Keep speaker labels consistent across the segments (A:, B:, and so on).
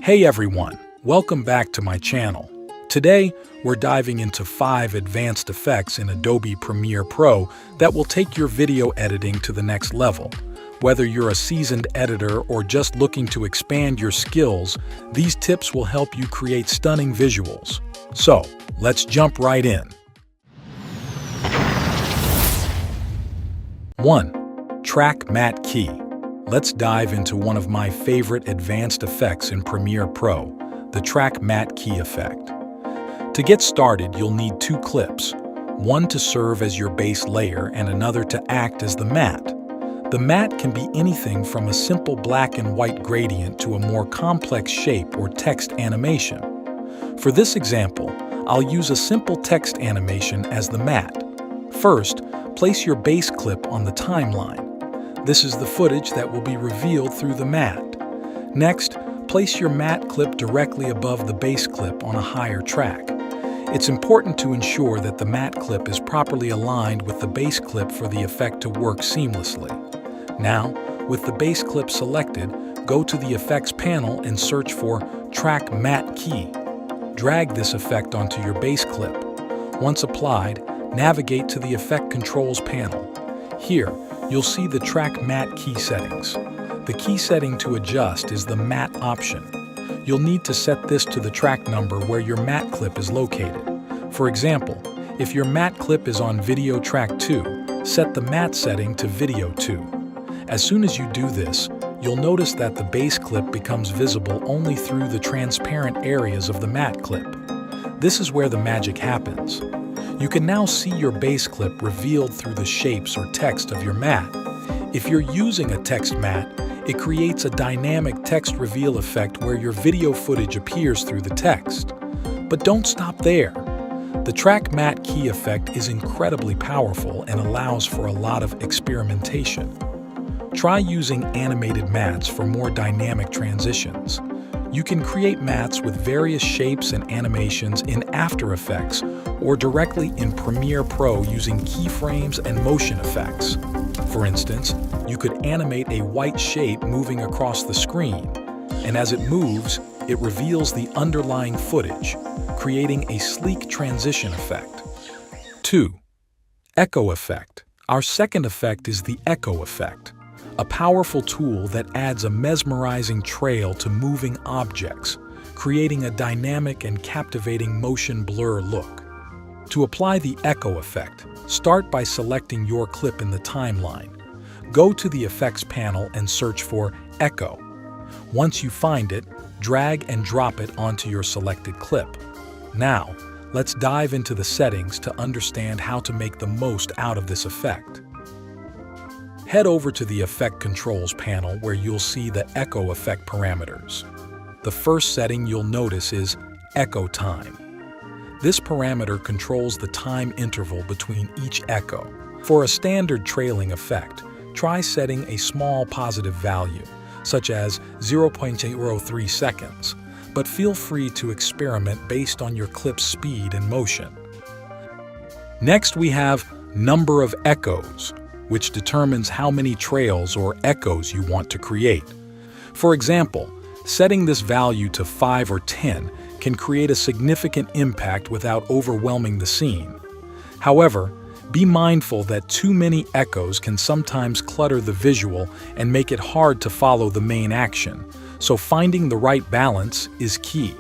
A: Hey everyone, welcome back to my channel. Today, we're diving into 5 advanced effects in Adobe Premiere Pro that will take your video editing to the next level. Whether you're a seasoned editor or just looking to expand your skills, these tips will help you create stunning visuals. So, let's jump right in. 1. Track Matte Key. Let's dive into one of my favorite advanced effects in Premiere Pro, the Track Matte Key effect. To get started, you'll need 2 clips, one to serve as your base layer and another to act as the matte. The matte can be anything from a simple black and white gradient to a more complex shape or text animation. For this example, I'll use a simple text animation as the matte. First, place your base clip on the timeline. This is the footage that will be revealed through the matte. Next, place your matte clip directly above the base clip on a higher track. It's important to ensure that the matte clip is properly aligned with the base clip for the effect to work seamlessly. Now, with the base clip selected, go to the Effects panel and search for Track Matte Key. Drag this effect onto your base clip. Once applied, navigate to the Effect Controls panel. Here, you'll see the Track Matte Key settings. The key setting to adjust is the Matte option. You'll need to set this to the track number where your matte clip is located. For example, if your matte clip is on Video Track 2, set the matte setting to Video 2. As soon as you do this, you'll notice that the base clip becomes visible only through the transparent areas of the matte clip. This is where the magic happens. You can now see your base clip revealed through the shapes or text of your matte. If you're using a text matte, it creates a dynamic text reveal effect where your video footage appears through the text. But don't stop there. The Track Matte Key effect is incredibly powerful and allows for a lot of experimentation. Try using animated mattes for more dynamic transitions. You can create mattes with various shapes and animations in After Effects or directly in Premiere Pro using keyframes and motion effects. For instance, you could animate a white shape moving across the screen, and as it moves, it reveals the underlying footage, creating a sleek transition effect. 2. Echo Effect. Our second effect is the Echo Effect, a powerful tool that adds a mesmerizing trail to moving objects, creating a dynamic and captivating motion blur look. To apply the echo effect, start by selecting your clip in the timeline. Go to the Effects panel and search for Echo. Once you find it, drag and drop it onto your selected clip. Now, let's dive into the settings to understand how to make the most out of this effect. Head over to the Effect Controls panel where you'll see the Echo Effect parameters. The first setting you'll notice is Echo Time. This parameter controls the time interval between each echo. For a standard trailing effect, try setting a small positive value, such as 0.03 seconds, but feel free to experiment based on your clip's speed and motion. Next, we have Number of Echoes, which determines how many trails or echoes you want to create. For example, setting this value to 5 or 10 can create a significant impact without overwhelming the scene. However, be mindful that too many echoes can sometimes clutter the visual and make it hard to follow the main action, so finding the right balance is key.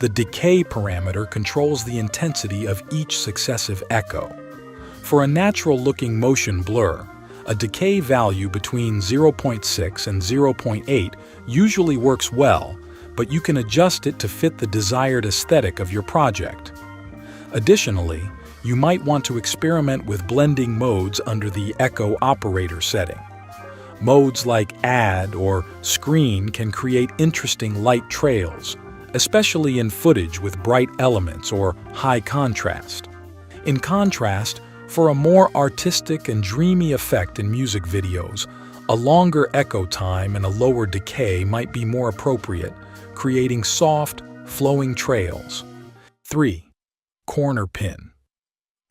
A: The Decay parameter controls the intensity of each successive echo. For a natural-looking motion blur, a decay value between 0.6 and 0.8 usually works well, but you can adjust it to fit the desired aesthetic of your project. Additionally, you might want to experiment with blending modes under the Echo Operator setting. Modes like Add or Screen can create interesting light trails, especially in footage with bright elements or high contrast. In contrast, for a more artistic and dreamy effect in music videos, a longer echo time and a lower decay might be more appropriate, creating soft, flowing trails. 3. Corner Pin.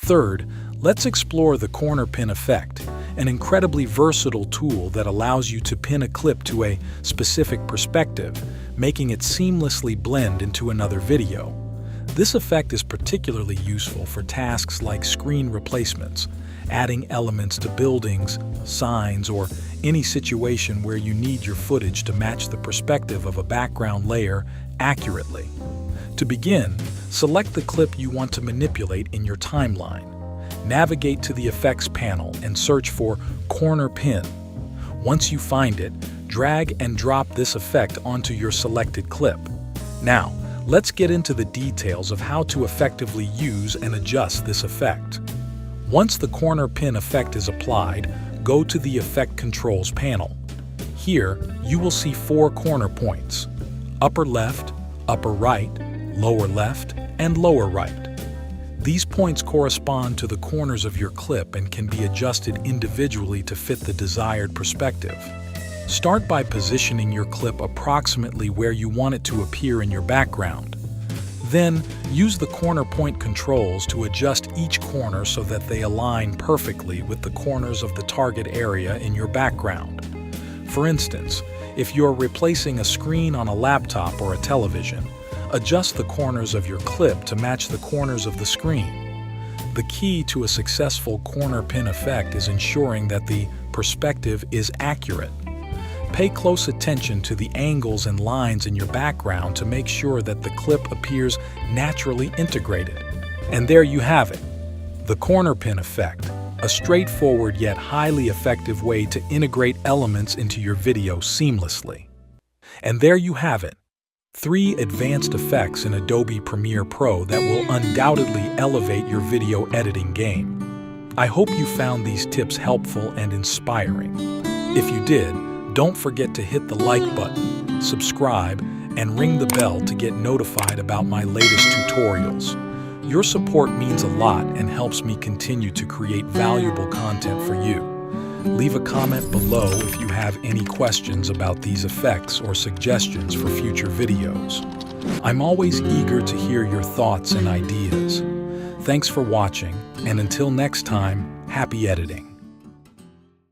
A: Third, let's explore the corner pin effect, an incredibly versatile tool that allows you to pin a clip to a specific perspective, making it seamlessly blend into another video. This effect is particularly useful for tasks like screen replacements, adding elements to buildings, signs, or any situation where you need your footage to match the perspective of a background layer accurately. To begin, select the clip you want to manipulate in your timeline. Navigate to the Effects panel and search for Corner Pin. Once you find it, drag and drop this effect onto your selected clip. Now, let's get into the details of how to effectively use and adjust this effect. Once the corner pin effect is applied, go to the Effect Controls panel. Here, you will see 4 corner points: upper left, upper right, lower left, and lower right. These points correspond to the corners of your clip and can be adjusted individually to fit the desired perspective. Start by positioning your clip approximately where you want it to appear in your background. Then, use the corner point controls to adjust each corner so that they align perfectly with the corners of the target area in your background. For instance, if you're replacing a screen on a laptop or a television, adjust the corners of your clip to match the corners of the screen. The key to a successful corner pin effect is ensuring that the perspective is accurate. Pay close attention to the angles and lines in your background to make sure that the clip appears naturally integrated. And there you have it, the corner pin effect, a straightforward yet highly effective way to integrate elements into your video seamlessly. And there you have it, 3 advanced effects in Adobe Premiere Pro that will undoubtedly elevate your video editing game. I hope you found these tips helpful and inspiring. If you did, don't forget to hit the like button, subscribe, and ring the bell to get notified about my latest tutorials. Your support means a lot and helps me continue to create valuable content for you. Leave a comment below if you have any questions about these effects or suggestions for future videos. I'm always eager to hear your thoughts and ideas. Thanks for watching, and until next time, happy editing.